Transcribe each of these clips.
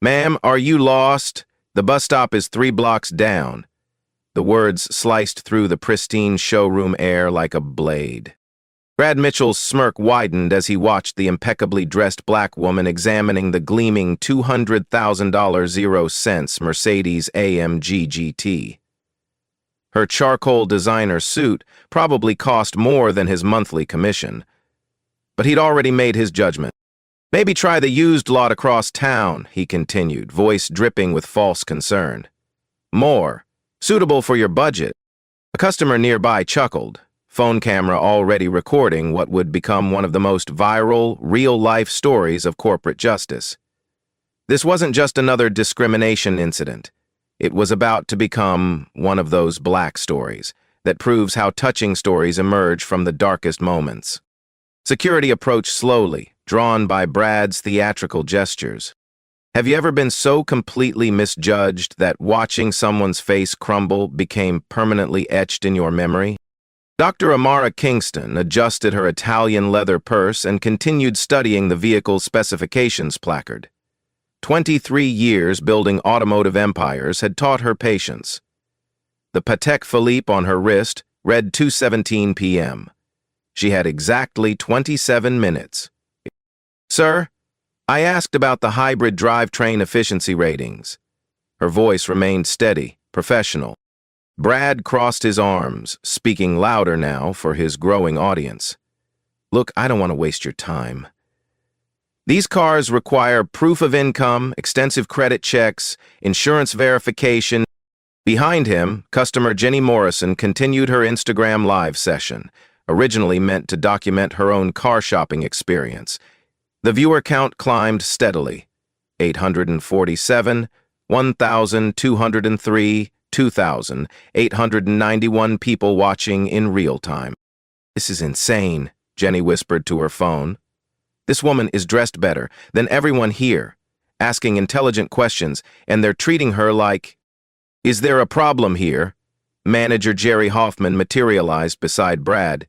Ma'am, are you lost? The bus stop is 3 blocks down. The words sliced through the pristine showroom air like a blade. Brad Mitchell's smirk widened as he watched the impeccably dressed black woman examining the gleaming $200,000 0 cents Mercedes-AMG GT. Her charcoal designer suit probably cost more than his monthly commission. But he'd already made his judgment. Maybe try the used lot across town, he continued, voice dripping with false concern. More. Suitable for your budget. A customer nearby chuckled, phone camera already recording what would become one of the most viral, real-life stories of corporate justice. This wasn't just another discrimination incident. It was about to become one of those black stories that proves how touching stories emerge from the darkest moments. Security approached slowly, drawn by Brad's theatrical gestures. Have you ever been so completely misjudged that watching someone's face crumble became permanently etched in your memory? Dr. Amara Kingston adjusted her Italian leather purse and continued studying the vehicle's specifications placard. 23 years building automotive empires had taught her patience. The Patek Philippe on her wrist read 2:17 p.m. She had exactly 27 minutes. Sir, I asked about the hybrid drivetrain efficiency ratings. Her voice remained steady, professional. Brad crossed his arms, speaking louder now for his growing audience. Look, I don't want to waste your time. These cars require proof of income, extensive credit checks, insurance verification. Behind him, customer Jenny Morrison continued her Instagram live session, originally meant to document her own car shopping experience. The viewer count climbed steadily. 847, 1,203, 2,891 people watching in real time. This is insane, Jenny whispered to her phone. This woman is dressed better than everyone here, asking intelligent questions, and they're treating her like, is there a problem here? Manager Jerry Hoffman materialized beside Brad,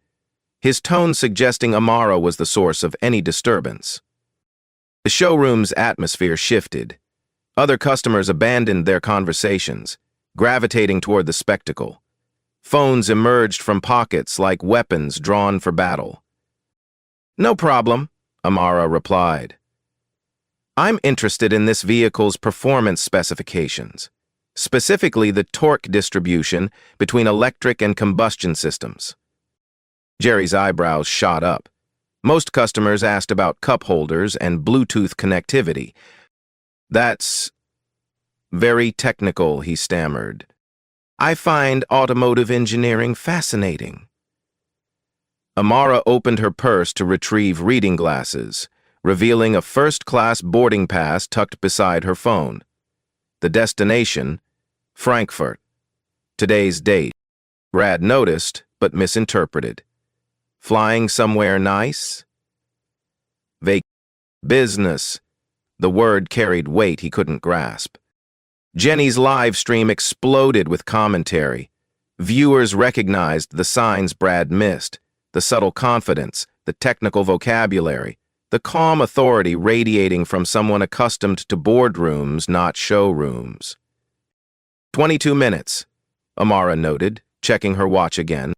his tone suggesting Amara was the source of any disturbance. The showroom's atmosphere shifted. Other customers abandoned their conversations, gravitating toward the spectacle. Phones emerged from pockets like weapons drawn for battle. No problem, Amara replied. I'm interested in this vehicle's performance specifications, specifically the torque distribution between electric and combustion systems. Jerry's eyebrows shot up. Most customers asked about cup holders and Bluetooth connectivity. That's very technical, he stammered. I find automotive engineering fascinating. Amara opened her purse to retrieve reading glasses, revealing a first-class boarding pass tucked beside her phone. The destination, Frankfurt. Today's date. Brad noticed, but misinterpreted. Flying somewhere nice? Business. The word carried weight he couldn't grasp. Jenny's live stream exploded with commentary. Viewers recognized the signs Brad missed, the subtle confidence, the technical vocabulary, the calm authority radiating from someone accustomed to boardrooms, not showrooms. 22 minutes, Amara noted, checking her watch again.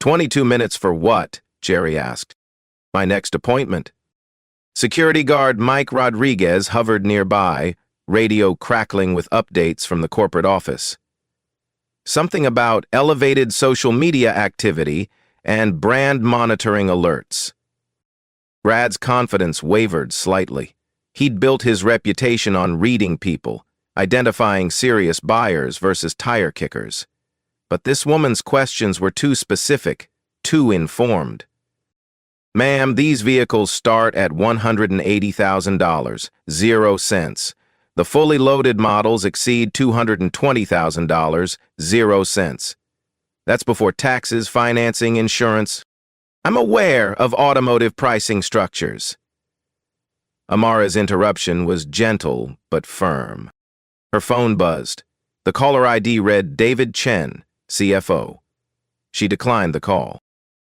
22 minutes for what? Jerry asked. My next appointment. Security guard Mike Rodriguez hovered nearby, radio crackling with updates from the corporate office. Something about elevated social media activity and brand monitoring alerts. Brad's confidence wavered slightly. He'd built his reputation on reading people, identifying serious buyers versus tire kickers. But this woman's questions were too specific, too informed. Ma'am, these vehicles start at $180,000, 0 cents. The fully loaded models exceed $220,000, 0 cents. That's before taxes, financing, insurance. I'm aware of automotive pricing structures. Amara's interruption was gentle but firm. Her phone buzzed. The caller ID read David Chen, CFO. She declined the call.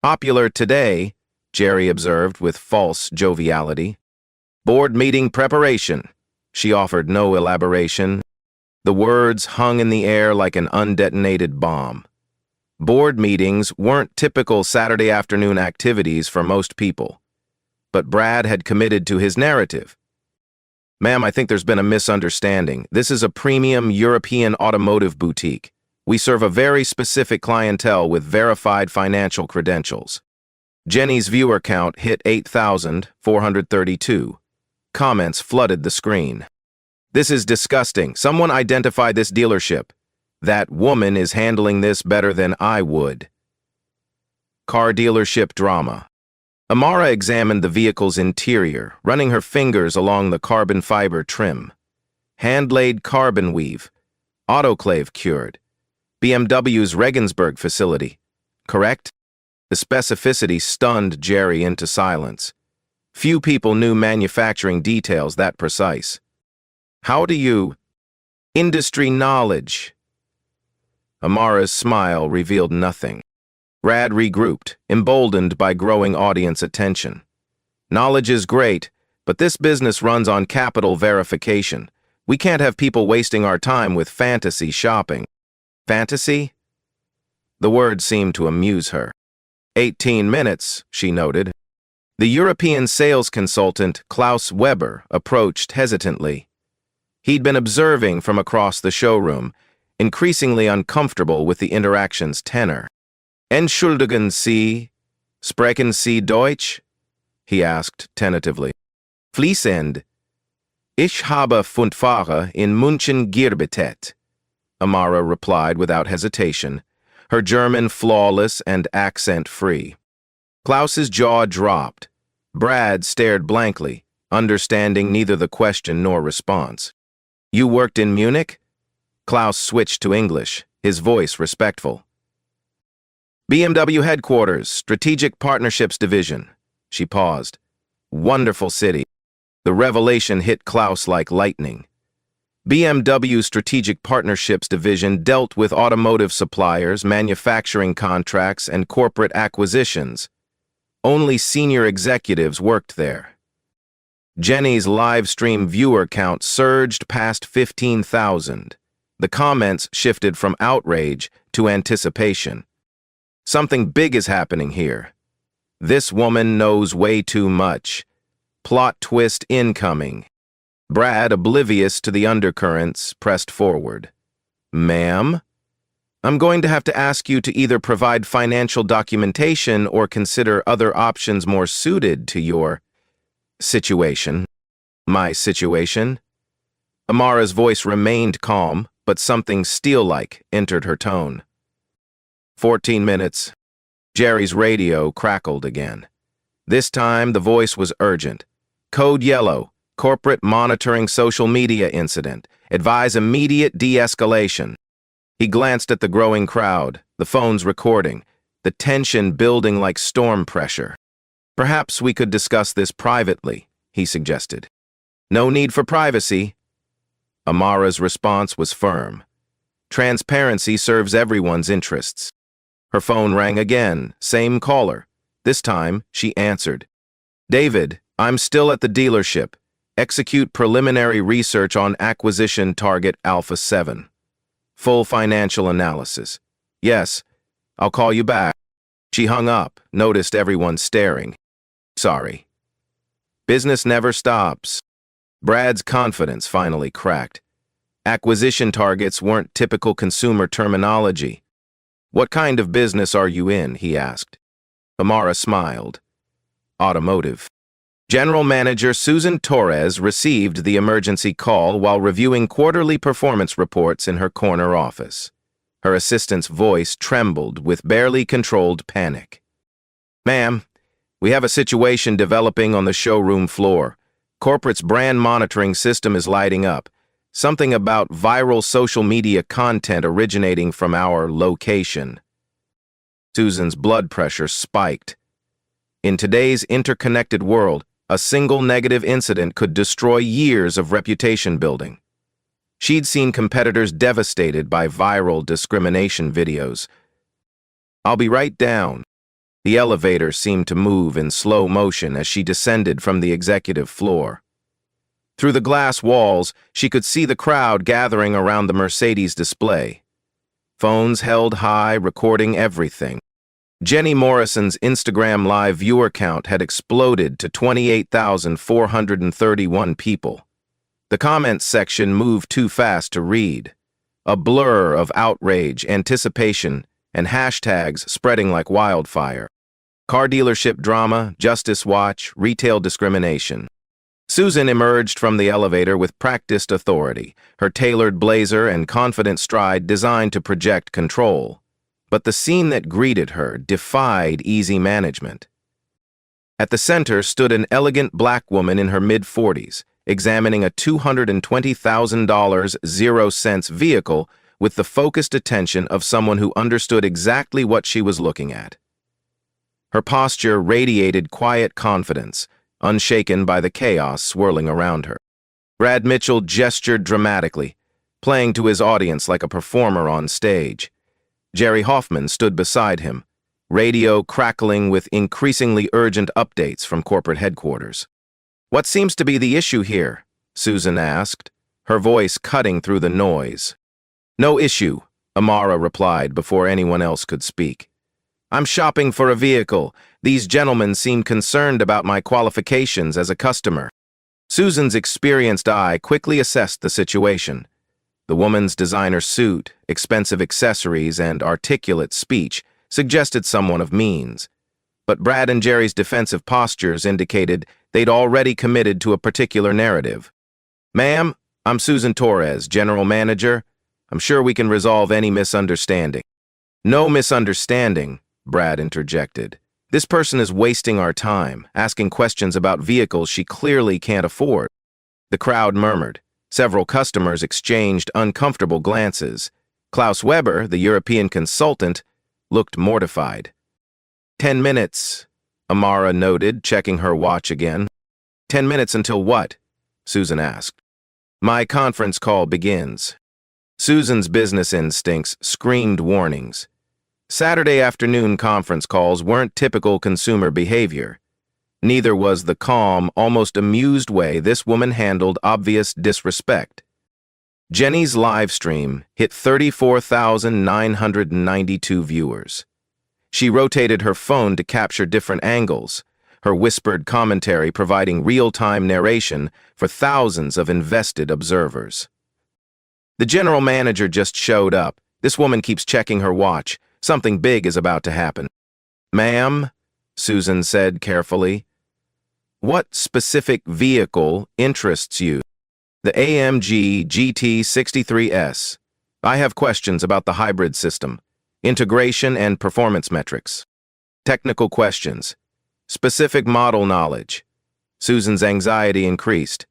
Popular today, Jerry observed with false joviality. Board meeting preparation. She offered no elaboration. The words hung in the air like an undetonated bomb. Board meetings weren't typical Saturday afternoon activities for most people. But Brad had committed to his narrative. Ma'am, I think there's been a misunderstanding. This is a premium European automotive boutique. We serve a very specific clientele with verified financial credentials. Jenny's viewer count hit 8,432. Comments flooded the screen. This is disgusting. Someone identify this dealership. That woman is handling this better than I would. Car dealership drama. Amara examined the vehicle's interior, running her fingers along the carbon fiber trim. Hand-laid carbon weave. Autoclave cured. BMW's Regensburg facility. Correct? The specificity stunned Jerry into silence. Few people knew manufacturing details that precise. How do you... Industry knowledge. Amara's smile revealed nothing. Brad regrouped, emboldened by growing audience attention. Knowledge is great, but this business runs on capital verification. We can't have people wasting our time with fantasy shopping. Fantasy? The word seemed to amuse her. 18 minutes, she noted. The European sales consultant, Klaus Weber, approached hesitantly. He'd been observing from across the showroom, increasingly uncomfortable with the interaction's tenor. Entschuldigen Sie, sprechen Sie Deutsch? He asked tentatively. Fließend. Ich habe 5 Jahre in München gearbeitet. Amara replied without hesitation, her German flawless and accent-free. Klaus's jaw dropped. Brad stared blankly, understanding neither the question nor response. You worked in Munich? Klaus switched to English, his voice respectful. BMW headquarters, Strategic Partnerships Division. She paused. Wonderful city. The revelation hit Klaus like lightning. BMW's Strategic Partnerships Division dealt with automotive suppliers, manufacturing contracts, and corporate acquisitions. Only senior executives worked there. Jenny's live stream viewer count surged past 15,000. The comments shifted from outrage to anticipation. Something big is happening here. This woman knows way too much. Plot twist incoming. Brad, oblivious to the undercurrents, pressed forward. Ma'am? I'm going to have to ask you to either provide financial documentation or consider other options more suited to your situation. My situation? Amara's voice remained calm, but something steel-like entered her tone. 14 minutes. Jerry's radio crackled again. This time, the voice was urgent. Code yellow. Corporate monitoring social media incident. Advise immediate de-escalation. He glanced at the growing crowd, the phones recording, the tension building like storm pressure. Perhaps we could discuss this privately, he suggested. No need for privacy. Amara's response was firm. Transparency serves everyone's interests. Her phone rang again, same caller. This time, she answered. David, I'm still at the dealership. Execute preliminary research on acquisition target Alpha 7. Full financial analysis. Yes, I'll call you back. She hung up, noticed everyone staring. Sorry. Business never stops. Brad's confidence finally cracked. Acquisition targets weren't typical consumer terminology. What kind of business are you in? He asked. Amara smiled. Automotive. General Manager Susan Torres received the emergency call while reviewing quarterly performance reports in her corner office. Her assistant's voice trembled with barely controlled panic. Ma'am, we have a situation developing on the showroom floor. Corporate's brand monitoring system is lighting up. Something about viral social media content originating from our location. Susan's blood pressure spiked. In today's interconnected world, a single negative incident could destroy years of reputation building. She'd seen competitors devastated by viral discrimination videos. I'll be right down. The elevator seemed to move in slow motion as she descended from the executive floor. Through the glass walls, she could see the crowd gathering around the Mercedes display. Phones held high, recording everything. Jenny Morrison's Instagram Live viewer count had exploded to 28,431 people. The comments section moved too fast to read. A blur of outrage, anticipation, and hashtags spreading like wildfire. Car dealership drama, Justice Watch, retail discrimination. Susan emerged from the elevator with practiced authority, her tailored blazer and confident stride designed to project control. But the scene that greeted her defied easy management. At the center stood an elegant black woman in her mid-40s, examining a $220,000 0-cents vehicle with the focused attention of someone who understood exactly what she was looking at. Her posture radiated quiet confidence, unshaken by the chaos swirling around her. Brad Mitchell gestured dramatically, playing to his audience like a performer on stage. Jerry Hoffman stood beside him, radio crackling with increasingly urgent updates from corporate headquarters. "What seems to be the issue here?" Susan asked, her voice cutting through the noise. "No issue," Amara replied before anyone else could speak. "I'm shopping for a vehicle. These gentlemen seem concerned about my qualifications as a customer." Susan's experienced eye quickly assessed the situation. The woman's designer suit, expensive accessories, and articulate speech suggested someone of means. But Brad and Jerry's defensive postures indicated they'd already committed to a particular narrative. "Ma'am, I'm Susan Torres, General Manager. I'm sure we can resolve any misunderstanding." "No misunderstanding," Brad interjected. "This person is wasting our time, asking questions about vehicles she clearly can't afford." The crowd murmured. Several customers exchanged uncomfortable glances. Klaus Weber, the European consultant, looked mortified. 10 minutes, Amara noted, checking her watch again. 10 minutes until what? Susan asked. "My conference call begins." Susan's business instincts screamed warnings. Saturday afternoon conference calls weren't typical consumer behavior. Neither was the calm, almost amused way this woman handled obvious disrespect. Jenny's live stream hit 34,992 viewers. She rotated her phone to capture different angles, her whispered commentary providing real-time narration for thousands of invested observers. The general manager just showed up. This woman keeps checking her watch. Something big is about to happen. "Ma'am," Susan said carefully, "what specific vehicle interests you?" "The AMG GT63S. I have questions about the hybrid system, integration and performance metrics. Technical questions. Specific model knowledge." Susan's anxiety increased.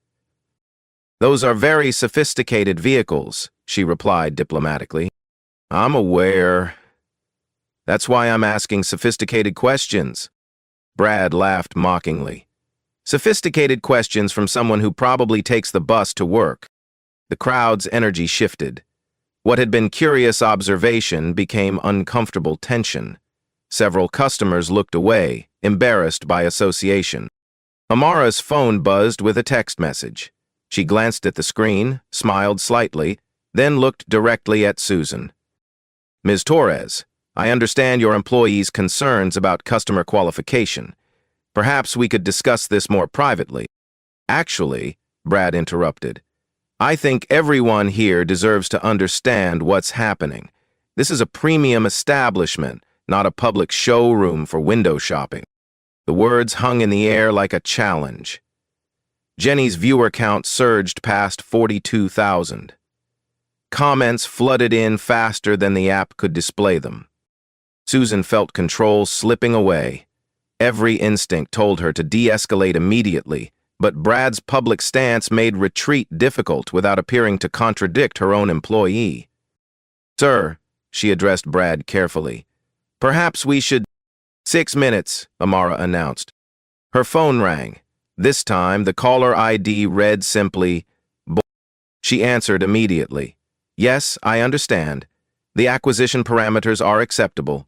"Those are very sophisticated vehicles," she replied diplomatically. "I'm aware. That's why I'm asking sophisticated questions." Brad laughed mockingly. Sophisticated questions from someone who probably takes the bus to work. The crowd's energy shifted. What had been curious observation became uncomfortable tension. Several customers looked away, embarrassed by association. Amara's phone buzzed with a text message. She glanced at the screen, smiled slightly, then looked directly at Susan. "Ms. Torres, I understand your employees' concerns about customer qualification. Perhaps we could discuss this more privately." "Actually," Brad interrupted, "I think everyone here deserves to understand what's happening. This is a premium establishment, not a public showroom for window shopping." The words hung in the air like a challenge. Jenny's viewer count surged past 42,000. Comments flooded in faster than the app could display them. Susan felt control slipping away. Every instinct told her to de-escalate immediately, but Brad's public stance made retreat difficult without appearing to contradict her own employee. "Sir," she addressed Brad carefully, "perhaps we should—" "6 minutes, Amara announced. Her phone rang. This time, the caller ID read simply, "Bo." She answered immediately. "Yes, I understand. The acquisition parameters are acceptable.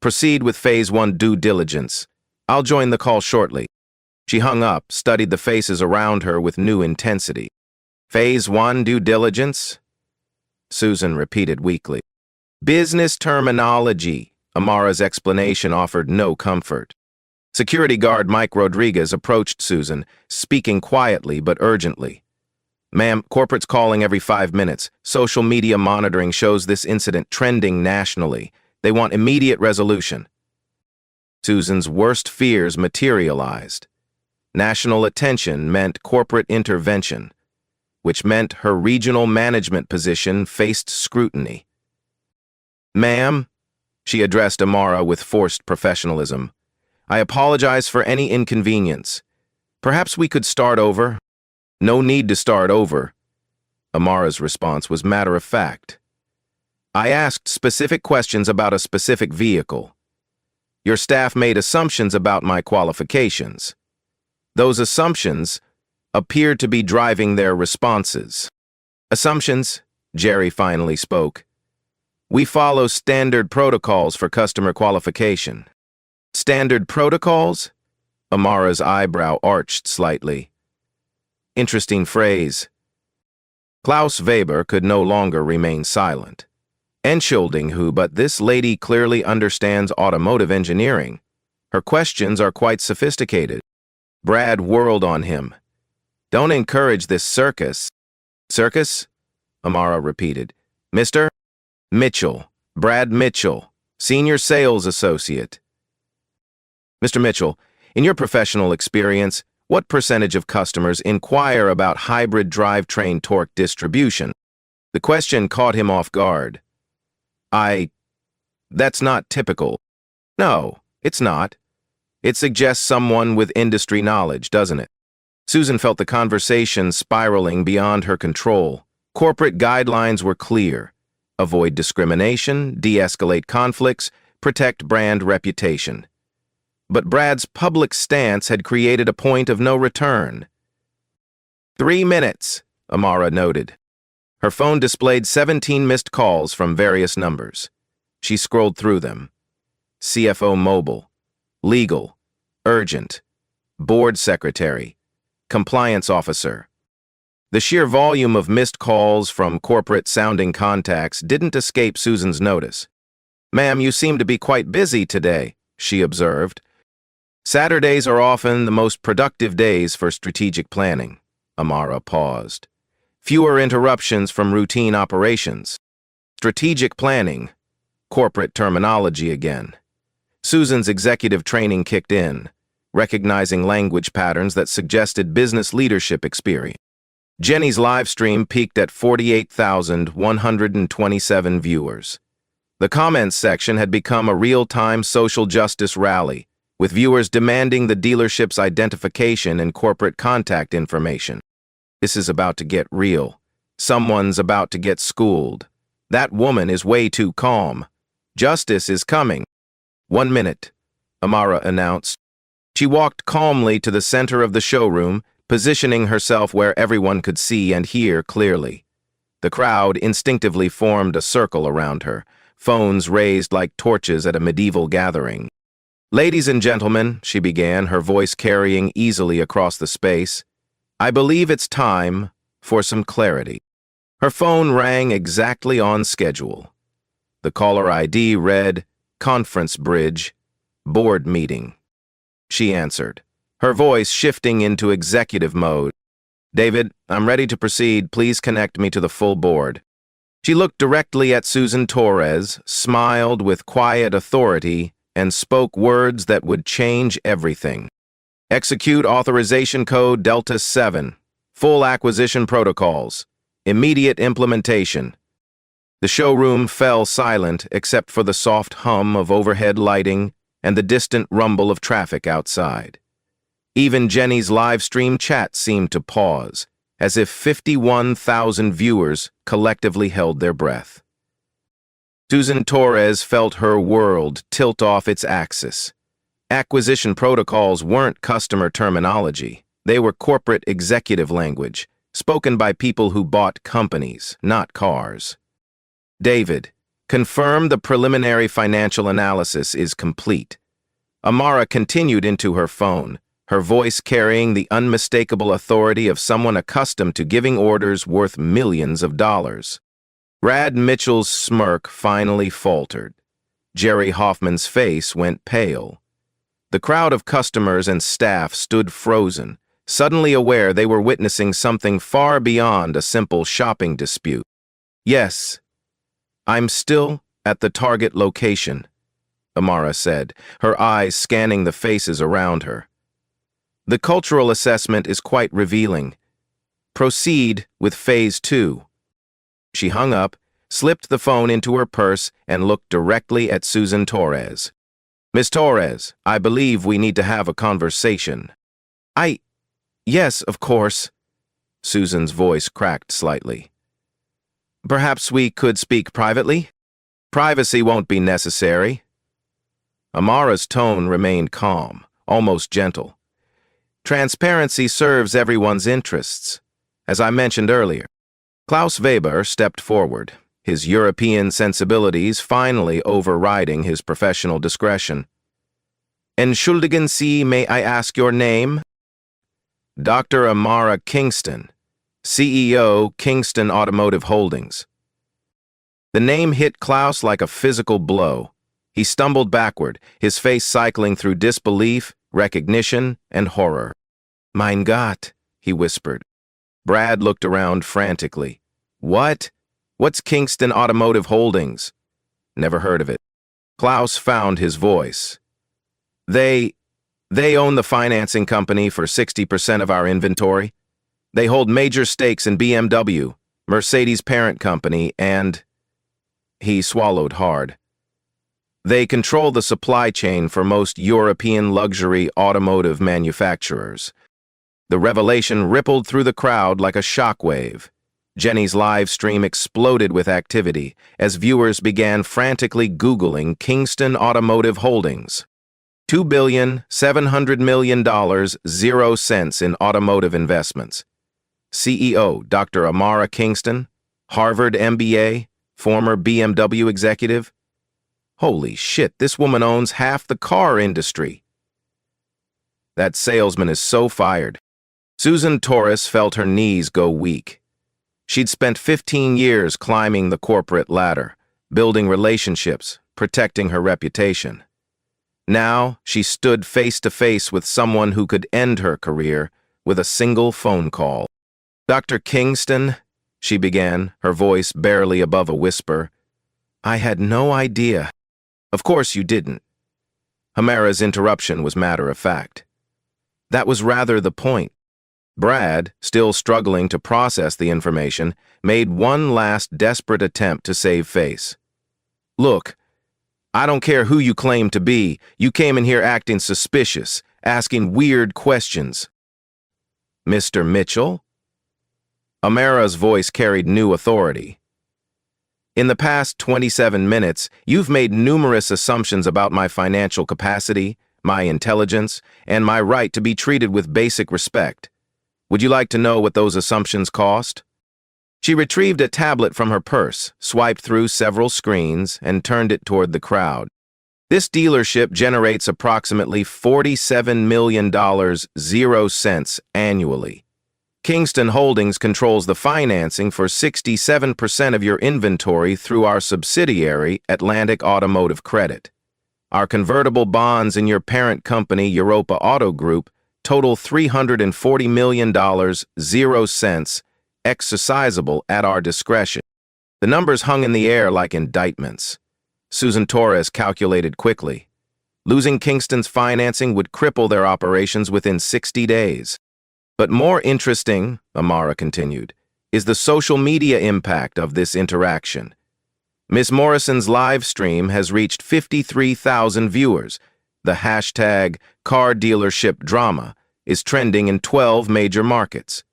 Proceed with Phase 1 due diligence. I'll join the call shortly." She hung up, studied the faces around her with new intensity. Phase 1 due diligence? Susan repeated weakly. Business terminology. Amara's explanation offered no comfort. Security guard Mike Rodriguez approached Susan, speaking quietly but urgently. Ma'am, corporate's calling every 5 minutes. Social media monitoring shows this incident trending nationally. They want immediate resolution. Susan's worst fears materialized. National attention meant corporate intervention, which meant her regional management position faced scrutiny. Ma'am, she addressed Amara with forced professionalism, I apologize for any inconvenience. Perhaps we could start over? No need to start over. Amara's response was matter-of-fact. I asked specific questions about a specific vehicle. Your staff made assumptions about my qualifications. Those assumptions appeared to be driving their responses. Assumptions, Jerry finally spoke. We follow standard protocols for customer qualification. Standard protocols? Amara's eyebrow arched slightly. Interesting phrase. Klaus Weber could no longer remain silent. Entschuldigung, who, but this lady clearly understands automotive engineering. Her questions are quite sophisticated. Brad whirled on him. Don't encourage this circus. Circus? Amara repeated. Mr. Mitchell, Brad Mitchell, Senior Sales Associate. Mr. Mitchell, in your professional experience, what percentage of customers inquire about hybrid drivetrain torque distribution? The question caught him off guard. That's not typical. No, it's not. It suggests someone with industry knowledge, doesn't it? Susan felt the conversation spiraling beyond her control. Corporate guidelines were clear. Avoid discrimination, de-escalate conflicts, protect brand reputation. But Brad's public stance had created a point of no return. 3 minutes, Amara noted. Her phone displayed 17 missed calls from various numbers. She scrolled through them. CFO mobile, legal, urgent, board secretary, compliance officer. The sheer volume of missed calls from corporate-sounding contacts didn't escape Susan's notice. Ma'am, you seem to be quite busy today, she observed. Saturdays are often the most productive days for strategic planning. Amara paused. Fewer interruptions from routine operations. Strategic planning. Corporate terminology again. Susan's executive training kicked in, recognizing language patterns that suggested business leadership experience. Jenny's live stream peaked at 48,127 viewers. The comments section had become a real-time social justice rally, with viewers demanding the dealership's identification and corporate contact information. This is about to get real. Someone's about to get schooled. That woman is way too calm. Justice is coming. 1 minute, Amara announced. She walked calmly to the center of the showroom, positioning herself where everyone could see and hear clearly. The crowd instinctively formed a circle around her, phones raised like torches at a medieval gathering. Ladies and gentlemen, she began, her voice carrying easily across the space, I believe it's time for some clarity. Her phone rang exactly on schedule. The caller ID read, Conference Bridge, Board Meeting. She answered, her voice shifting into executive mode. David, I'm ready to proceed. Please connect me to the full board. She looked directly at Susan Torres, smiled with quiet authority, and spoke words that would change everything. Execute authorization code Delta 7. Full acquisition protocols. Immediate implementation. The showroom fell silent except for the soft hum of overhead lighting and the distant rumble of traffic outside. Even Jenny's live stream chat seemed to pause, as if 51,000 viewers collectively held their breath. Susan Torres felt her world tilt off its axis. Acquisition protocols weren't customer terminology. They were corporate executive language, spoken by people who bought companies, not cars. David, confirm the preliminary financial analysis is complete. Amara continued into her phone, her voice carrying the unmistakable authority of someone accustomed to giving orders worth millions of dollars. Brad Mitchell's smirk finally faltered. Jerry Hoffman's face went pale. The crowd of customers and staff stood frozen, suddenly aware they were witnessing something far beyond a simple shopping dispute. "Yes, I'm still at the target location," Amara said, her eyes scanning the faces around her. "The cultural assessment is quite revealing. Proceed with Phase 2. She hung up, slipped the phone into her purse, and looked directly at Susan Torres. "Miss Torres, I believe we need to have a conversation." Yes, of course." Susan's voice cracked slightly. "Perhaps we could speak privately?" "Privacy won't be necessary." Amara's tone remained calm, almost gentle. "Transparency serves everyone's interests. As I mentioned earlier." Klaus Weber stepped forward, his European sensibilities finally overriding his professional discretion. "Entschuldigen Sie, may I ask your name?" "Dr. Amara Kingston, CEO, Kingston Automotive Holdings." The name hit Klaus like a physical blow. He stumbled backward, his face cycling through disbelief, recognition, and horror. "Mein Gott," he whispered. Brad looked around frantically. "What? What's Kingston Automotive Holdings?" "Never heard of it." Klaus found his voice. They own the financing company for 60% of our inventory. They hold major stakes in BMW, Mercedes' parent company, and..." He swallowed hard. "They control the supply chain for most European luxury automotive manufacturers." The revelation rippled through the crowd like a shockwave. Jenny's live stream exploded with activity as viewers began frantically Googling Kingston Automotive Holdings. $2,700,000,000, 0 cents in automotive investments. CEO, Dr. Amara Kingston, Harvard MBA, former BMW executive. Holy shit, this woman owns half the car industry. That salesman is so fired. Susan Torres felt her knees go weak. She'd spent 15 years climbing the corporate ladder, building relationships, protecting her reputation. Now, she stood face to face with someone who could end her career with a single phone call. "Dr. Kingston," she began, her voice barely above a whisper, "I had no idea." "Of course you didn't." Amara's interruption was matter-of-fact. That was rather the point. Brad, still struggling to process the information, made one last desperate attempt to save face. "Look, I don't care who you claim to be. You came in here acting suspicious, asking weird questions." "Mr. Mitchell?" Amara's voice carried new authority. "In the past 27 minutes, you've made numerous assumptions about my financial capacity, my intelligence, and my right to be treated with basic respect. Would you like to know what those assumptions cost?" She retrieved a tablet from her purse, swiped through several screens, and turned it toward the crowd. "This dealership generates approximately $47 million, 0 cents annually. Kingston Holdings controls the financing for 67% of your inventory through our subsidiary, Atlantic Automotive Credit. Our convertible bonds in your parent company, Europa Auto Group, total $340 million, 0 cents, exercisable at our discretion." The numbers hung in the air like indictments. Susan Torres calculated quickly. Losing Kingston's financing would cripple their operations within 60 days. "But more interesting," Amara continued, "is the social media impact of this interaction. Miss Morrison's live stream has reached 53,000 viewers. The hashtag car dealership drama is trending in 12 major markets.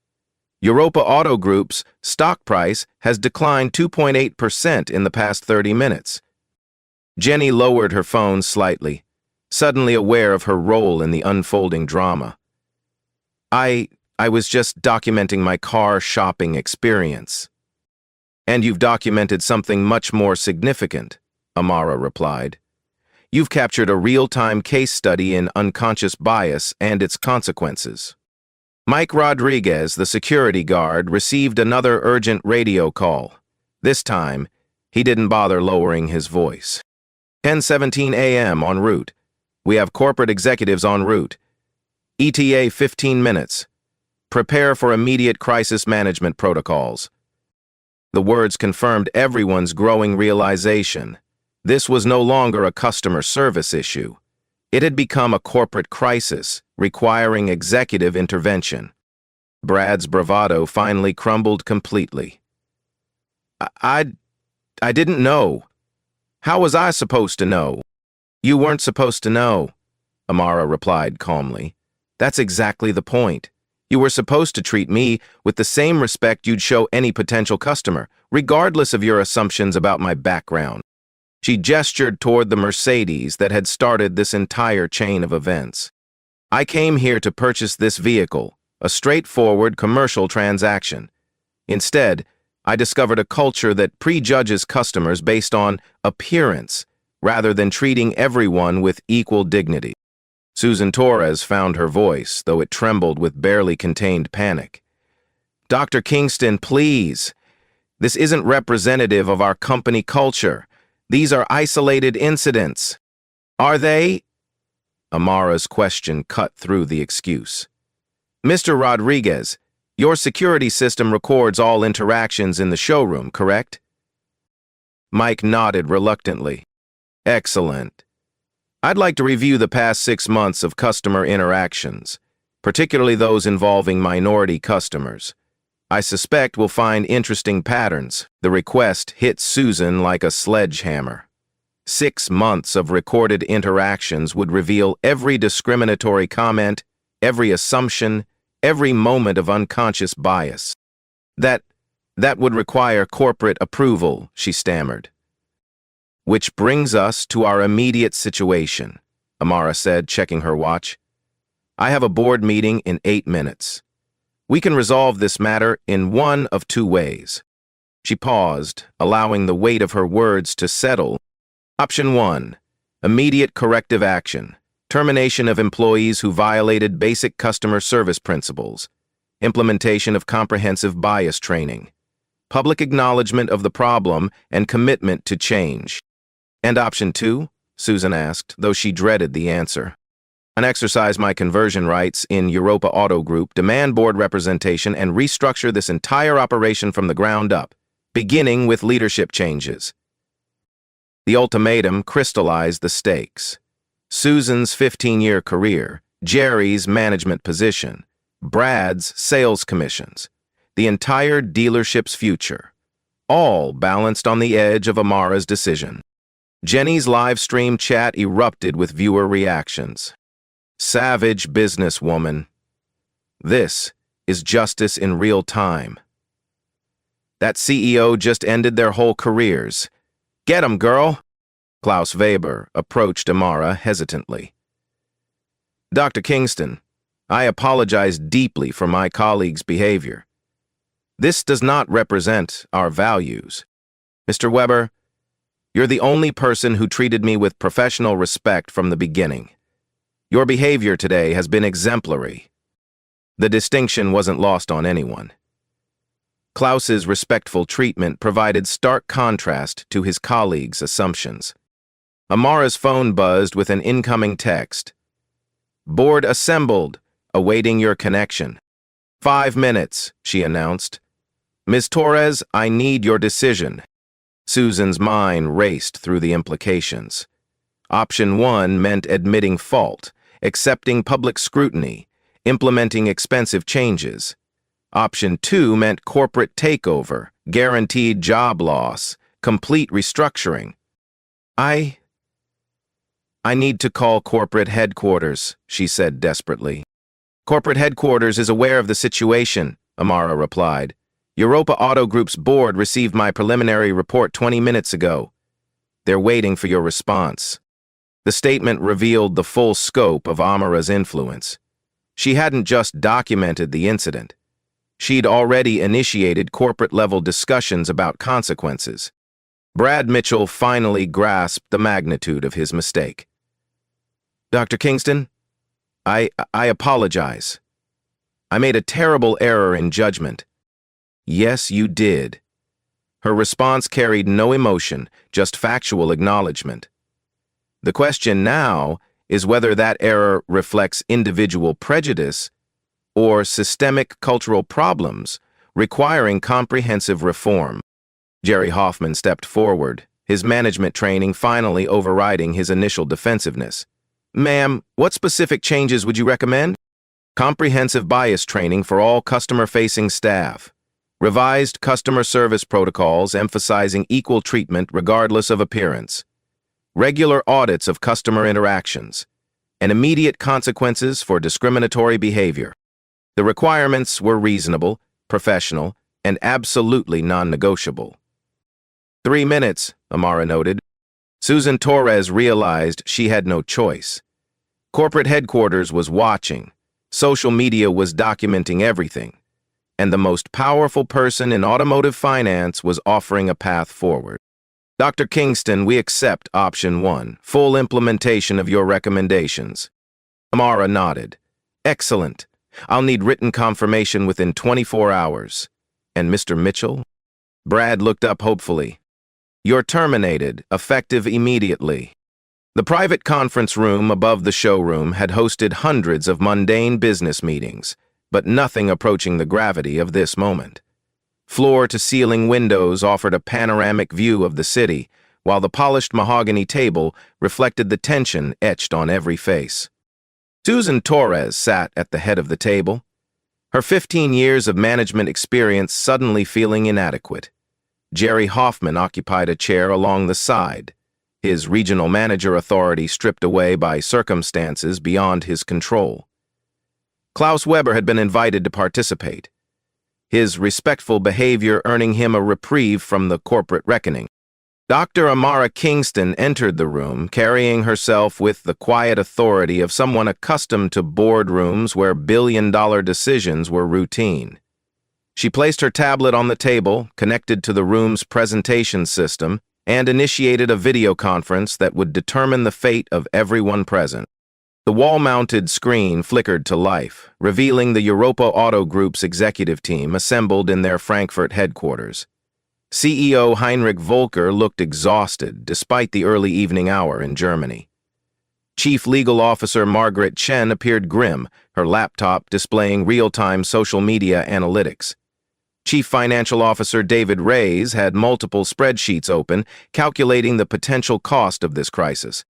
Europa Auto Group's stock price has declined 2.8% in the past 30 minutes. Jenny lowered her phone slightly, suddenly aware of her role in the unfolding drama. I was just documenting my car shopping experience." "And you've documented something much more significant," Amara replied. you've captured a real-time case study in unconscious bias and its consequences. Mike Rodriguez, the security guard, received another urgent radio call. This time, he didn't bother lowering his voice. 10:17 a.m. en route. We have corporate executives en route. ETA 15 minutes. Prepare for immediate crisis management protocols. The words confirmed everyone's growing realization. This was no longer a customer service issue. It had become a corporate crisis, requiring executive intervention. Brad's bravado finally crumbled completely. I didn't know. How was I supposed to know? You weren't supposed to know, Amara replied calmly. That's exactly the point. You were supposed to treat me with the same respect you'd show any potential customer, regardless of your assumptions about my background. She gestured toward the Mercedes that had started this entire chain of events. I came here to purchase this vehicle, a straightforward commercial transaction. Instead, I discovered a culture that prejudges customers based on appearance, rather than treating everyone with equal dignity. Susan Torres found her voice, though it trembled with barely contained panic. Dr. Kingston, please. This isn't representative of our company culture. These are isolated incidents. Are they? Amara's question cut through the excuse. Mr. Rodriguez, your security system records all interactions in the showroom, correct? Mike nodded reluctantly. Excellent. I'd like to review the past 6 months of customer interactions, particularly those involving minority customers. I suspect we'll find interesting patterns. The request hit Susan like a sledgehammer. 6 months of recorded interactions would reveal every discriminatory comment, every assumption, every moment of unconscious bias. That would require corporate approval, she stammered. Which brings us to our immediate situation, Amara said, checking her watch. I have a board meeting in 8 minutes. We can resolve this matter in one of 2 ways. She paused, allowing the weight of her words to settle. Option 1, immediate corrective action, termination of employees who violated basic customer service principles, implementation of comprehensive bias training, public acknowledgement of the problem, and commitment to change. And option 2? Susan asked, though she dreaded the answer. And exercise my conversion rights in Europa Auto Group, demand board representation, and restructure this entire operation from the ground up, beginning with leadership changes. The ultimatum crystallized the stakes. Susan's 15-year career, Jerry's management position, Brad's sales commissions, the entire dealership's future, all balanced on the edge of Amara's decision. Jenny's live stream chat erupted with viewer reactions. Savage businesswoman. This is justice in real time. That CEO just ended their whole careers. Get 'em, girl! Klaus Weber approached Amara hesitantly. Dr. Kingston, I apologize deeply for my colleague's behavior. This does not represent our values. Mr. Weber, you're the only person who treated me with professional respect from the beginning. Your behavior today has been exemplary. The distinction wasn't lost on anyone. Klaus's respectful treatment provided stark contrast to his colleague's assumptions. Amara's phone buzzed with an incoming text. Board assembled, awaiting your connection. 5 minutes, she announced. Ms. Torres, I need your decision. Susan's mind raced through the implications. Option 1 meant admitting fault, accepting public scrutiny, implementing expensive changes. Option 2 meant corporate takeover, guaranteed job loss, complete restructuring. I need to call corporate headquarters, she said desperately. Corporate headquarters is aware of the situation, Amara replied. Europa Auto Group's board received my preliminary report 20 minutes ago. They're waiting for your response. The statement revealed the full scope of Amara's influence. She hadn't just documented the incident. She'd already initiated corporate-level discussions about consequences. Brad Mitchell finally grasped the magnitude of his mistake. Dr. Kingston, I apologize. I made a terrible error in judgment. Yes, you did. Her response carried no emotion, just factual acknowledgement. The question now is whether that error reflects individual prejudice or systemic cultural problems requiring comprehensive reform. Jerry Hoffman stepped forward, his management training finally overriding his initial defensiveness. Ma'am, what specific changes would you recommend? Comprehensive bias training for all customer-facing staff. Revised customer service protocols emphasizing equal treatment regardless of appearance. Regular audits of customer interactions. And immediate consequences for discriminatory behavior. The requirements were reasonable, professional, and absolutely non-negotiable. 3 minutes, Amara noted. Susan Torres realized she had no choice. Corporate headquarters was watching. Social media was documenting everything. And the most powerful person in automotive finance was offering a path forward. Dr. Kingston, we accept option 1, full implementation of your recommendations. Amara nodded. Excellent. I'll need written confirmation within 24 hours. And Mr. Mitchell? Brad looked up hopefully. You're terminated, effective immediately. The private conference room above the showroom had hosted hundreds of mundane business meetings, but nothing approaching the gravity of this moment. Floor-to-ceiling windows offered a panoramic view of the city, while the polished mahogany table reflected the tension etched on every face. Susan Torres sat at the head of the table, her 15 years of management experience suddenly feeling inadequate. Jerry Hoffman occupied a chair along the side, his regional manager authority stripped away by circumstances beyond his control. Klaus Weber had been invited to participate, his respectful behavior earning him a reprieve from the corporate reckoning. Dr. Amara Kingston entered the room, carrying herself with the quiet authority of someone accustomed to boardrooms where billion-dollar decisions were routine. She placed her tablet on the table, connected to the room's presentation system, and initiated a video conference that would determine the fate of everyone present. The wall-mounted screen flickered to life, revealing the Europa Auto Group's executive team assembled in their Frankfurt headquarters. CEO Heinrich Volker looked exhausted despite the early evening hour in Germany. Chief Legal Officer Margaret Chen appeared grim, her laptop displaying real-time social media analytics. Chief Financial Officer David Reyes had multiple spreadsheets open, calculating the potential cost of this crisis.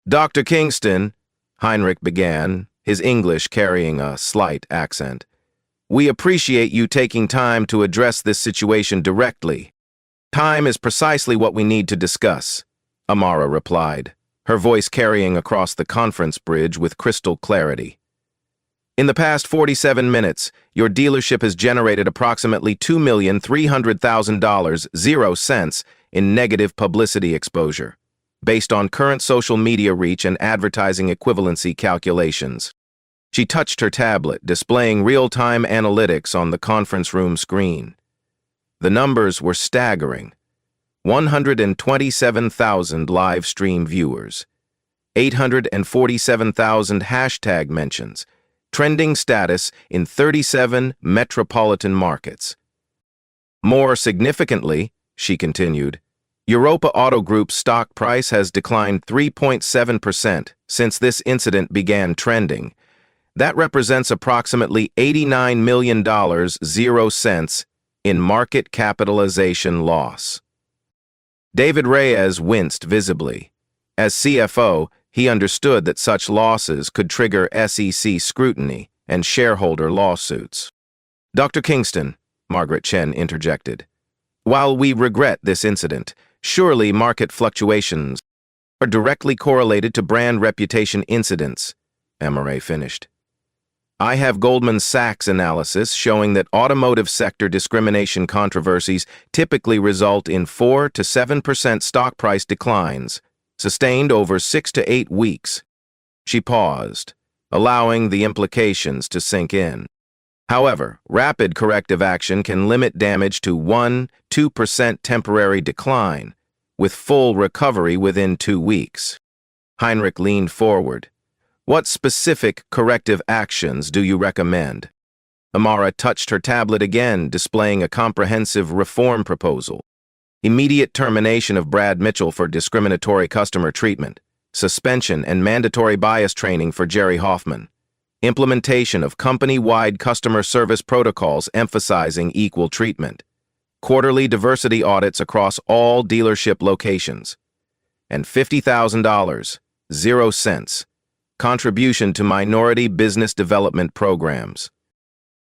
Dr. Kingston, Heinrich began, his English carrying a slight accent. We appreciate you taking time to address this situation directly. Time is precisely what we need to discuss, Amara replied, her voice carrying across the conference bridge with crystal clarity. In the past 47 minutes, your dealership has generated approximately $2,300,000, 0 cents, in negative publicity exposure, based on current social media reach and advertising equivalency calculations. She touched her tablet, displaying real-time analytics on the conference room screen. The numbers were staggering. 127,000 live stream viewers, 847,000 hashtag mentions, trending status in 37 metropolitan markets. More significantly, she continued, Europa Auto Group's stock price has declined 3.7% since this incident began trending. That represents approximately $89 million, 0 cents, in market capitalization loss. David Reyes winced visibly. As CFO, he understood that such losses could trigger SEC scrutiny and shareholder lawsuits. Dr. Kingston, Margaret Chen interjected, while we regret this incident, surely market fluctuations are directly correlated to brand reputation incidents, Amara finished. I have Goldman Sachs analysis showing that automotive sector discrimination controversies typically result in 4 to 7% stock price declines, sustained over 6 to 8 weeks. She paused, allowing the implications to sink in. However, rapid corrective action can limit damage to 1–2% temporary decline, with full recovery within 2 weeks. Heinrich leaned forward. What specific corrective actions do you recommend? Amara touched her tablet again, displaying a comprehensive reform proposal. Immediate termination of Brad Mitchell for discriminatory customer treatment, suspension and mandatory bias training for Jerry Hoffman, implementation of company-wide customer service protocols emphasizing equal treatment, quarterly diversity audits across all dealership locations, and $50,000, 0 cents, contribution to minority business development programs.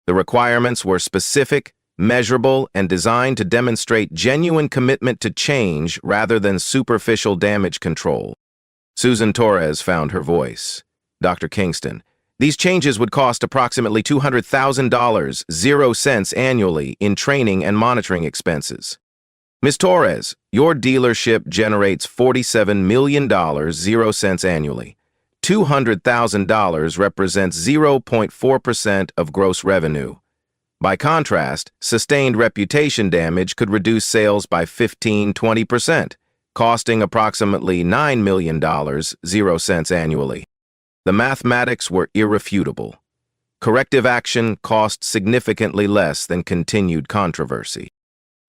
The requirements were specific, measurable, and designed to demonstrate genuine commitment to change rather than superficial damage control. Susan Torres found her voice. Dr. Kingston, these changes would cost approximately $200,000, 0 cents annually in training and monitoring expenses. Ms. Torres, your dealership generates $47 million, 0 cents annually. $200,000 represents 0.4% of gross revenue. By contrast, sustained reputation damage could reduce sales by 15–20%, costing approximately $9 million, 0 cents annually. The mathematics were irrefutable. Corrective action cost significantly less than continued controversy.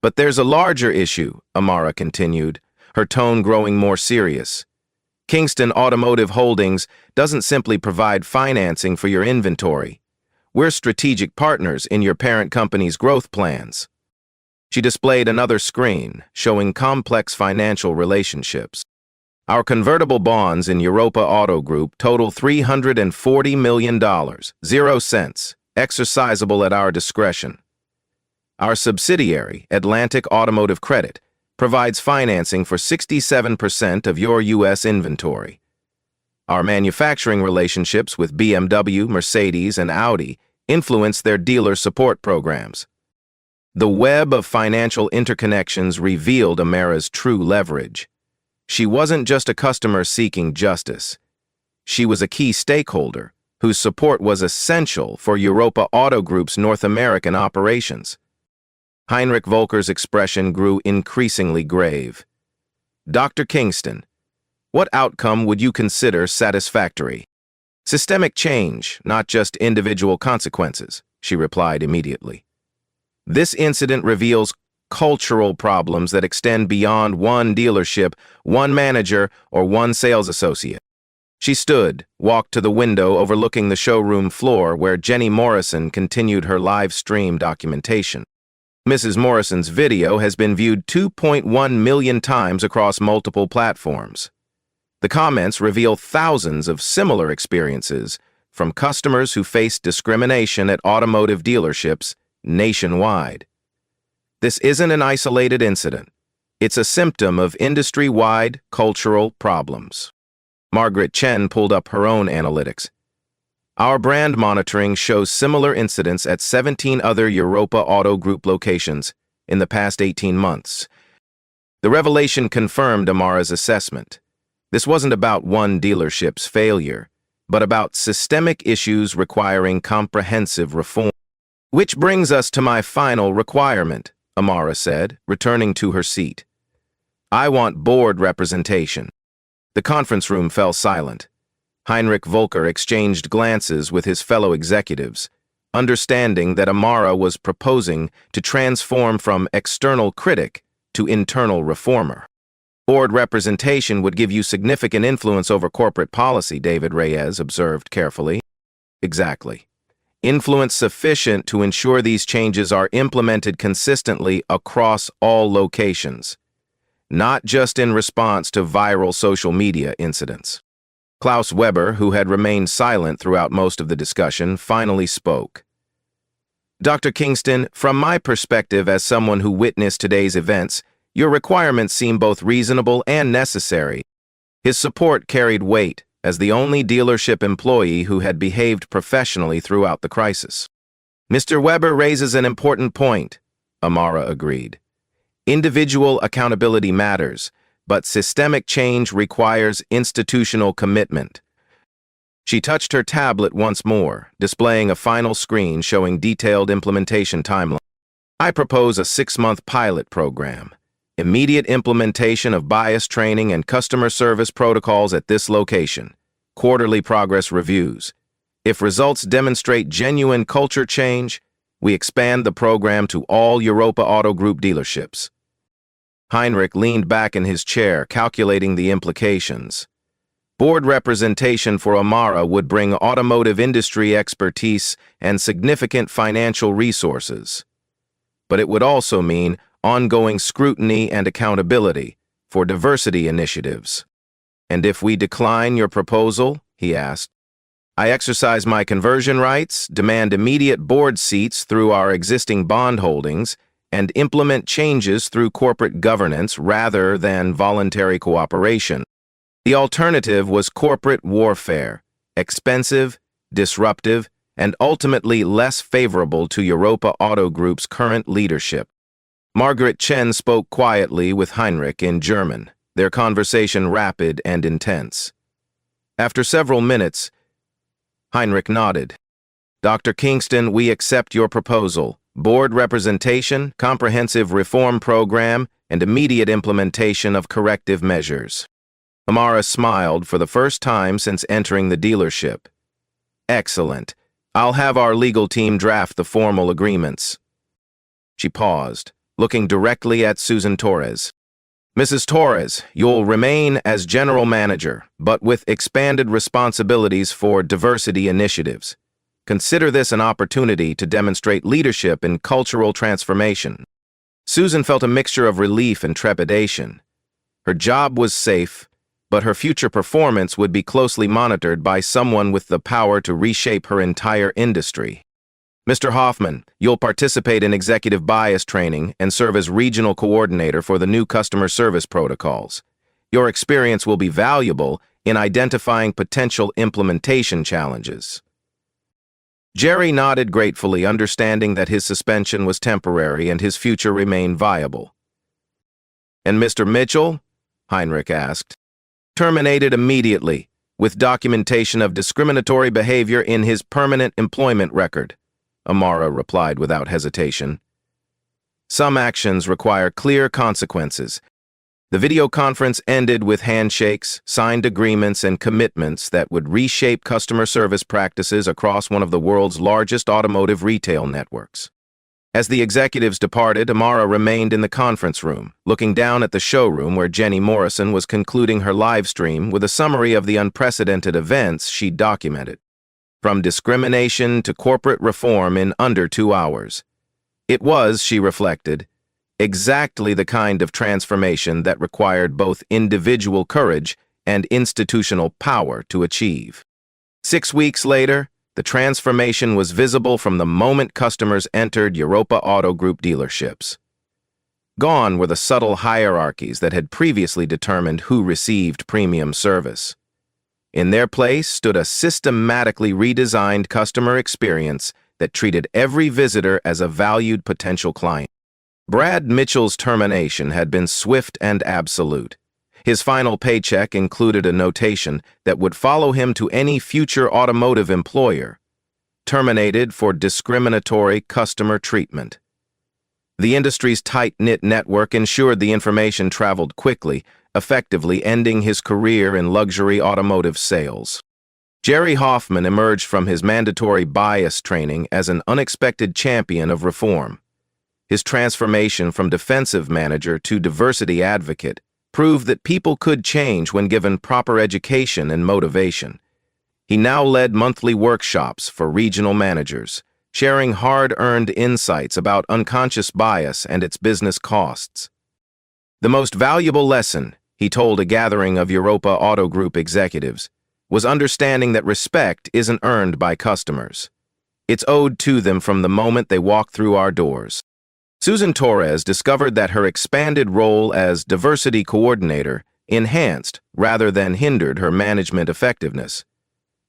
But there's a larger issue, Amara continued, her tone growing more serious. Kingston Automotive Holdings doesn't simply provide financing for your inventory. We're strategic partners in your parent company's growth plans. She displayed another screen, showing complex financial relationships. Our convertible bonds in Europa Auto Group total $340 million, 0 cents, exercisable at our discretion. Our subsidiary, Atlantic Automotive Credit, provides financing for 67% of your U.S. inventory. Our manufacturing relationships with BMW, Mercedes, and Audi influence their dealer support programs. The web of financial interconnections revealed Amara's true leverage. She wasn't just a customer seeking justice. She was a key stakeholder whose support was essential for Europa Auto Group's North American operations. Heinrich Volker's expression grew increasingly grave. Dr. Kingston, what outcome would you consider satisfactory? Systemic change, not just individual consequences, she replied immediately. This incident reveals cultural problems that extend beyond one dealership, one manager, or one sales associate. She stood, walked to the window overlooking the showroom floor where Jenny Morrison continued her live stream documentation. Mrs. Morrison's video has been viewed 2.1 million times across multiple platforms. The comments reveal thousands of similar experiences from customers who face discrimination at automotive dealerships nationwide. This isn't an isolated incident. It's a symptom of industry-wide cultural problems. Margaret Chen pulled up her own analytics. Our brand monitoring shows similar incidents at 17 other Europa Auto Group locations in the past 18 months. The revelation confirmed Amara's assessment. This wasn't about one dealership's failure, but about systemic issues requiring comprehensive reform. Which brings us to my final requirement, Amara said, returning to her seat. I want board representation. The conference room fell silent. Heinrich Volker exchanged glances with his fellow executives, understanding that Amara was proposing to transform from external critic to internal reformer. Board representation would give you significant influence over corporate policy, David Reyes observed carefully. Exactly. Influence sufficient to ensure these changes are implemented consistently across all locations, not just in response to viral social media incidents. Klaus Weber, who had remained silent throughout most of the discussion, finally spoke. Dr. Kingston, from my perspective as someone who witnessed today's events, your requirements seem both reasonable and necessary. His support carried weight as the only dealership employee who had behaved professionally throughout the crisis. Mr. Weber raises an important point, Amara agreed. Individual accountability matters, but systemic change requires institutional commitment. She touched her tablet once more, displaying a final screen showing detailed implementation timeline. I propose a 6-month pilot program. Immediate implementation of bias training and customer service protocols at this location. Quarterly progress reviews. If results demonstrate genuine culture change, we expand the program to all Europa Auto Group dealerships. Heinrich leaned back in his chair, calculating the implications. Board representation for Amara would bring automotive industry expertise and significant financial resources. But it would also mean ongoing scrutiny and accountability for diversity initiatives. "And if we decline your proposal?" he asked. "I exercise my conversion rights, demand immediate board seats through our existing bond holdings, and implement changes through corporate governance rather than voluntary cooperation." The alternative was corporate warfare, expensive, disruptive, and ultimately less favorable to Europa Auto Group's current leadership. Margaret Chen spoke quietly with Heinrich in German, their conversation rapid and intense. After several minutes, Heinrich nodded. "Dr. Kingston, we accept your proposal. Board representation, comprehensive reform program, and immediate implementation of corrective measures." Amara smiled for the first time since entering the dealership. "Excellent. I'll have our legal team draft the formal agreements." She paused, looking directly at Susan Torres. "Mrs. Torres, you'll remain as general manager, but with expanded responsibilities for diversity initiatives. Consider this an opportunity to demonstrate leadership in cultural transformation." Susan felt a mixture of relief and trepidation. Her job was safe, but her future performance would be closely monitored by someone with the power to reshape her entire industry. "Mr. Hoffman, you'll participate in executive bias training and serve as regional coordinator for the new customer service protocols. Your experience will be valuable in identifying potential implementation challenges." Jerry nodded gratefully, understanding that his suspension was temporary and his future remained viable. "And Mr. Mitchell?" Heinrich asked. "Terminated immediately, with documentation of discriminatory behavior in his permanent employment record," Amara replied without hesitation. "Some actions require clear consequences." The video conference ended with handshakes, signed agreements, and commitments that would reshape customer service practices across one of the world's largest automotive retail networks. As the executives departed, Amara remained in the conference room, looking down at the showroom where Jenny Morrison was concluding her live stream with a summary of the unprecedented events she'd documented. From discrimination to corporate reform in under 2 hours. It was, she reflected, exactly the kind of transformation that required both individual courage and institutional power to achieve. 6 weeks later, the transformation was visible from the moment customers entered Europa Auto Group dealerships. Gone were the subtle hierarchies that had previously determined who received premium service. In their place stood a systematically redesigned customer experience that treated every visitor as a valued potential client. Brad Mitchell's termination had been swift and absolute. His final paycheck included a notation that would follow him to any future automotive employer. Terminated for discriminatory customer treatment. The industry's tight-knit network ensured the information traveled quickly, effectively ending his career in luxury automotive sales. Jerry Hoffman emerged from his mandatory bias training as an unexpected champion of reform. His transformation from defensive manager to diversity advocate proved that people could change when given proper education and motivation. He now led monthly workshops for regional managers, sharing hard-earned insights about unconscious bias and its business costs. The most valuable lesson, he told a gathering of Europa Auto Group executives, was understanding that respect isn't earned by customers. It's owed to them from the moment they walk through our doors. Susan Torres discovered that her expanded role as diversity coordinator enhanced rather than hindered her management effectiveness.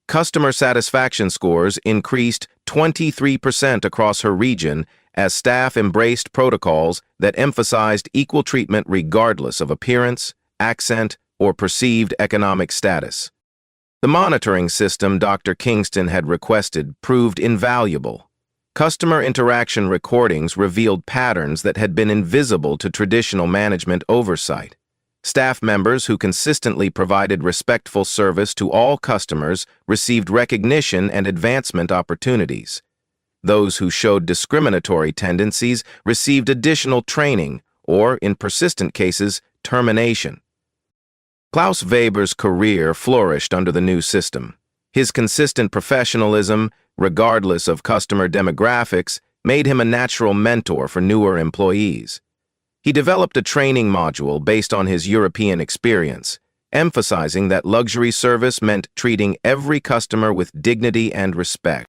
Customer satisfaction scores increased 23% across her region as staff embraced protocols that emphasized equal treatment regardless of appearance, accent, or perceived economic status. The monitoring system Dr. Kingston had requested proved invaluable. Customer interaction recordings revealed patterns that had been invisible to traditional management oversight. Staff members who consistently provided respectful service to all customers received recognition and advancement opportunities. Those who showed discriminatory tendencies received additional training or, in persistent cases, termination. Klaus Weber's career flourished under the new system. His consistent professionalism, regardless of customer demographics, made him a natural mentor for newer employees. He developed a training module based on his European experience, emphasizing that luxury service meant treating every customer with dignity and respect.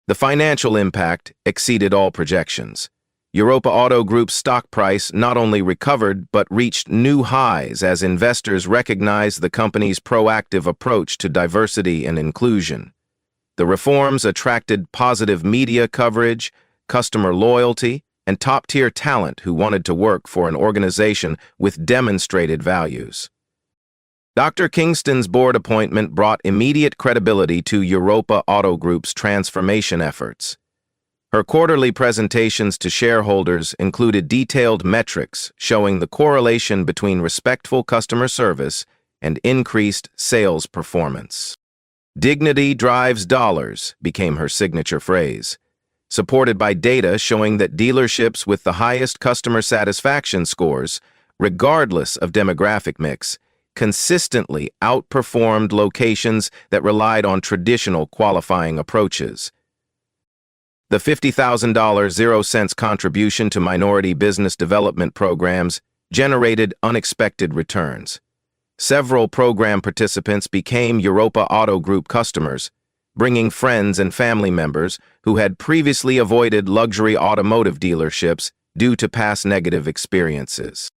The financial impact exceeded all projections. Europa Auto Group's stock price not only recovered but reached new highs as investors recognized the company's proactive approach to diversity and inclusion. The reforms attracted positive media coverage, customer loyalty, and top-tier talent who wanted to work for an organization with demonstrated values. Dr. Kingston's board appointment brought immediate credibility to Europa Auto Group's transformation efforts. Her quarterly presentations to shareholders included detailed metrics showing the correlation between respectful customer service and increased sales performance. "Dignity drives dollars" became her signature phrase, supported by data showing that dealerships with the highest customer satisfaction scores, regardless of demographic mix, consistently outperformed locations that relied on traditional qualifying approaches. The $50,000 0-cent contribution to minority business development programs generated unexpected returns. Several program participants became Europa Auto Group customers, bringing friends and family members who had previously avoided luxury automotive dealerships due to past negative experiences.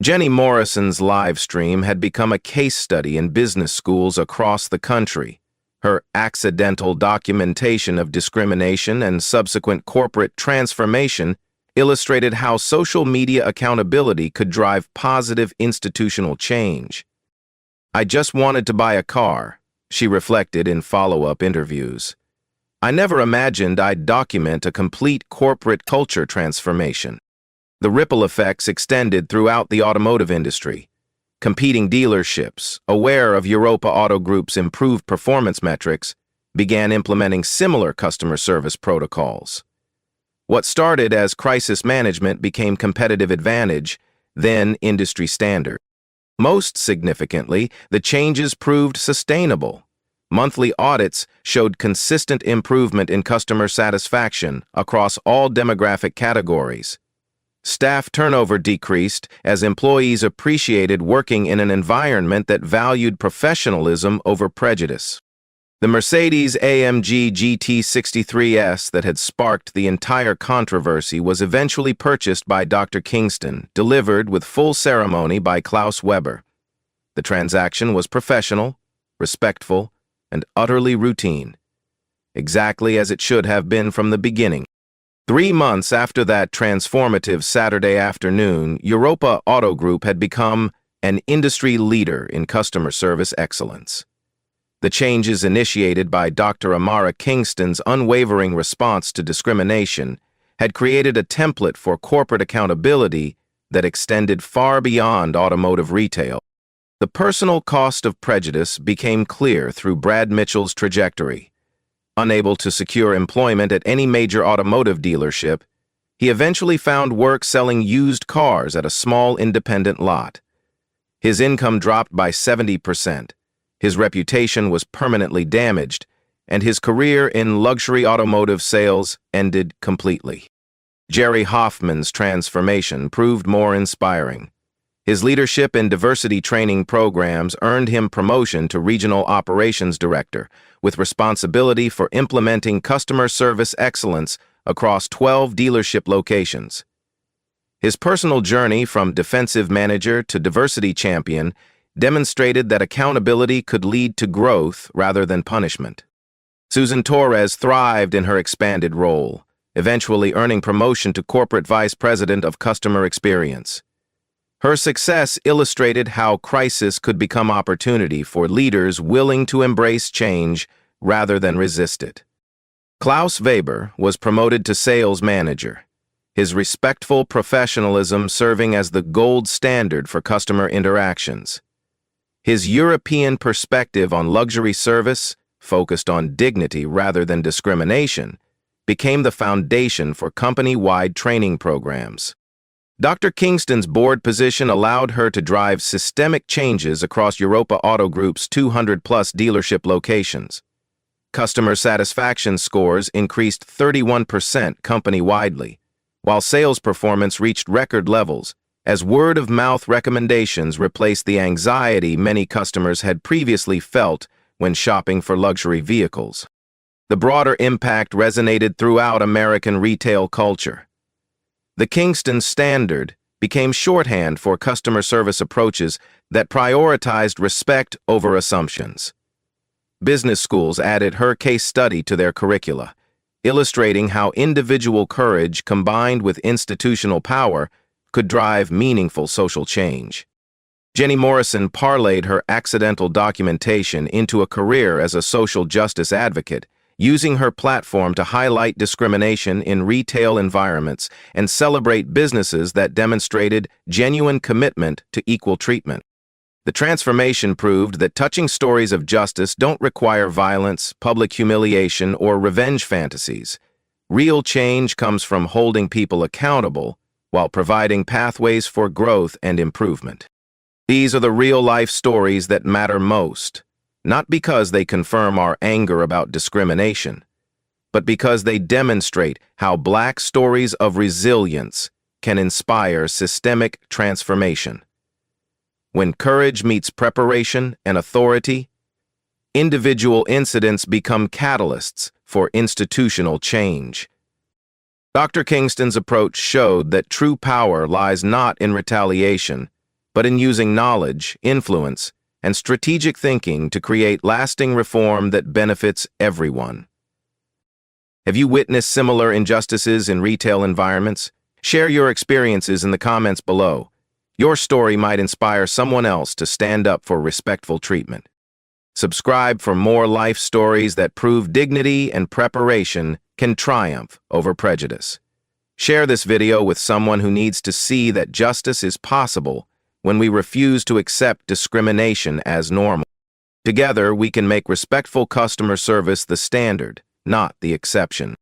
Jenny Morrison's live stream had become a case study in business schools across the country. Her accidental documentation of discrimination and subsequent corporate transformation illustrated how social media accountability could drive positive institutional change. "I just wanted to buy a car," she reflected in follow-up interviews. "I never imagined I'd document a complete corporate culture transformation." The ripple effects extended throughout the automotive industry. Competing dealerships, aware of Europa Auto Group's improved performance metrics, began implementing similar customer service protocols. What started as crisis management became competitive advantage, then industry standard. Most significantly, the changes proved sustainable. Monthly audits showed consistent improvement in customer satisfaction across all demographic categories. Staff turnover decreased as employees appreciated working in an environment that valued professionalism over prejudice. The Mercedes-AMG GT63S that had sparked the entire controversy was eventually purchased by Dr. Kingston, delivered with full ceremony by Klaus Weber. The transaction was professional, respectful, and utterly routine, exactly as it should have been from the beginning. 3 months after that transformative Saturday afternoon, Europa Auto Group had become an industry leader in customer service excellence. The changes initiated by Dr. Amara Kingston's unwavering response to discrimination had created a template for corporate accountability that extended far beyond automotive retail. The personal cost of prejudice became clear through Brad Mitchell's trajectory. Unable to secure employment at any major automotive dealership, he eventually found work selling used cars at a small independent lot. His income dropped by 70%, his reputation was permanently damaged, and his career in luxury automotive sales ended completely. Jerry Hoffman's transformation proved more inspiring. His leadership and diversity training programs earned him promotion to Regional Operations Director, with responsibility for implementing customer service excellence across 12 dealership locations. His personal journey from defensive manager to diversity champion demonstrated that accountability could lead to growth rather than punishment. Susan Torres thrived in her expanded role, eventually earning promotion to Corporate Vice President of Customer Experience. Her success illustrated how crisis could become opportunity for leaders willing to embrace change rather than resist it. Klaus Weber was promoted to sales manager, his respectful professionalism serving as the gold standard for customer interactions. His European perspective on luxury service, focused on dignity rather than discrimination, became the foundation for company-wide training programs. Dr. Kingston's board position allowed her to drive systemic changes across Europa Auto Group's 200-plus dealership locations. Customer satisfaction scores increased 31% company-widely, while sales performance reached record levels, as word-of-mouth recommendations replaced the anxiety many customers had previously felt when shopping for luxury vehicles. The broader impact resonated throughout American retail culture. The Kingston Standard became shorthand for customer service approaches that prioritized respect over assumptions. Business schools added her case study to their curricula, illustrating how individual courage combined with institutional power could drive meaningful social change. Jenny Morrison parlayed her accidental documentation into a career as a social justice advocate, using her platform to highlight discrimination in retail environments and celebrate businesses that demonstrated genuine commitment to equal treatment. The transformation proved that touching stories of justice don't require violence, public humiliation, or revenge fantasies. Real change comes from holding people accountable while providing pathways for growth and improvement. These are the real-life stories that matter most, not because they confirm our anger about discrimination, but because they demonstrate how Black stories of resilience can inspire systemic transformation. When courage meets preparation and authority, individual incidents become catalysts for institutional change. Dr. Kingston's approach showed that true power lies not in retaliation, but in using knowledge, influence, and strategic thinking to create lasting reform that benefits everyone. Have you witnessed similar injustices in retail environments? Share your experiences in the comments below. Your story might inspire someone else to stand up for respectful treatment. Subscribe for more life stories that prove dignity and preparation can triumph over prejudice. Share this video with someone who needs to see that justice is possible when we refuse to accept discrimination as normal. Together, we can make respectful customer service the standard, not the exception.